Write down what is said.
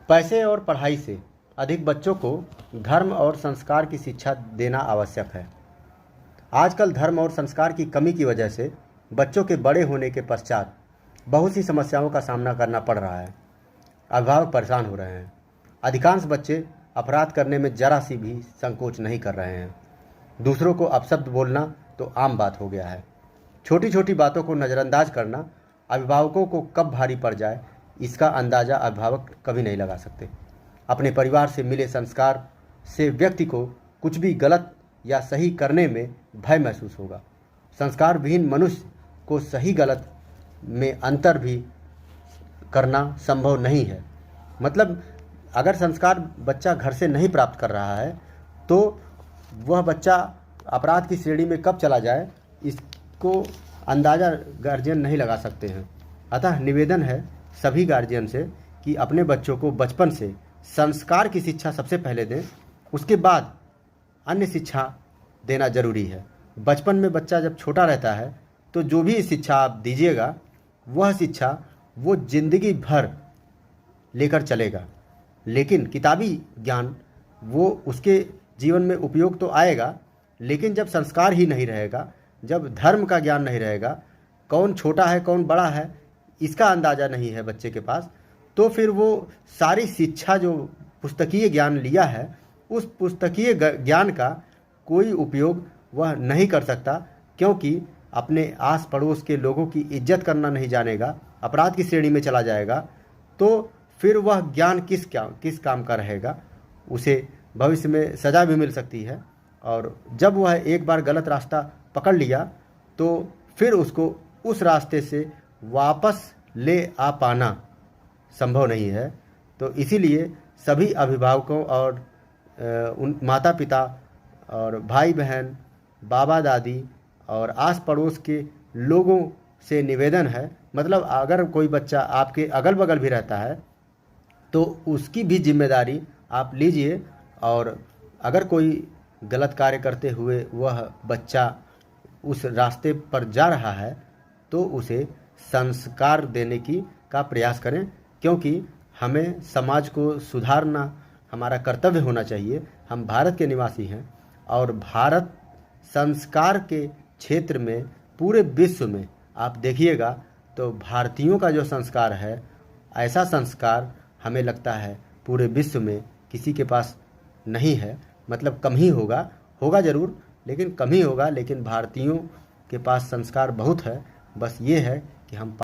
पैसे और पढ़ाई से अधिक बच्चों को धर्म और संस्कार की शिक्षा देना आवश्यक है। आजकल धर्म और संस्कार की कमी की वजह से बच्चों के बड़े होने के पश्चात बहुत सी समस्याओं का सामना करना पड़ रहा है। अभिभावक परेशान हो रहे हैं। अधिकांश बच्चे अपराध करने में जरा सी भी संकोच नहीं कर रहे हैं। दूसरों को अपशब्द बोलना तो आम बात हो गया है। छोटी छोटी बातों को नज़रअंदाज करना अभिभावकों को कब भारी पड़ जाए, इसका अंदाज़ा अभिभावक कभी नहीं लगा सकते। अपने परिवार से मिले संस्कार से व्यक्ति को कुछ भी गलत या सही करने में भय महसूस होगा। संस्कार विहीन मनुष्य को सही गलत में अंतर भी करना संभव नहीं है। मतलब अगर संस्कार बच्चा घर से नहीं प्राप्त कर रहा है तो वह बच्चा अपराध की श्रेणी में कब चला जाए, इसको अंदाज़ा गार्जियन नहीं लगा सकते हैं। अतः निवेदन है सभी गार्जियन से कि अपने बच्चों को बचपन से संस्कार की शिक्षा सबसे पहले दें, उसके बाद अन्य शिक्षा देना जरूरी है। बचपन में बच्चा जब छोटा रहता है तो जो भी शिक्षा आप दीजिएगा वह शिक्षा वो जिंदगी भर लेकर चलेगा। लेकिन किताबी ज्ञान वो उसके जीवन में उपयोग तो आएगा, लेकिन जब संस्कार ही नहीं रहेगा, जब धर्म का ज्ञान नहीं रहेगा, कौन छोटा है कौन बड़ा है इसका अंदाज़ा नहीं है बच्चे के पास, तो फिर वो सारी शिक्षा जो पुस्तकीय ज्ञान लिया है उस पुस्तकीय ज्ञान का कोई उपयोग वह नहीं कर सकता, क्योंकि अपने आस पड़ोस के लोगों की इज्जत करना नहीं जानेगा, अपराध की श्रेणी में चला जाएगा, तो फिर वह ज्ञान किस काम का रहेगा। उसे भविष्य में सज़ा भी मिल सकती है, और जब वह एक बार गलत रास्ता पकड़ लिया तो फिर उसको उस रास्ते से वापस ले आ पाना संभव नहीं है। तो इसीलिए सभी अभिभावकों और उन माता पिता और भाई बहन, बाबा दादी और आस पड़ोस के लोगों से निवेदन है, मतलब अगर कोई बच्चा आपके अगल बगल भी रहता है तो उसकी भी जिम्मेदारी आप लीजिए, और अगर कोई गलत कार्य करते हुए वह बच्चा उस रास्ते पर जा रहा है तो उसे संस्कार देने का प्रयास करें, क्योंकि हमें समाज को सुधारना हमारा कर्तव्य होना चाहिए। हम भारत के निवासी हैं और भारत संस्कार के क्षेत्र में पूरे विश्व में आप देखिएगा तो भारतीयों का जो संस्कार है, ऐसा संस्कार हमें लगता है पूरे विश्व में किसी के पास नहीं है। मतलब कम ही होगा ज़रूर, लेकिन कम ही होगा, लेकिन भारतीयों के पास संस्कार बहुत है। बस ये है कि हम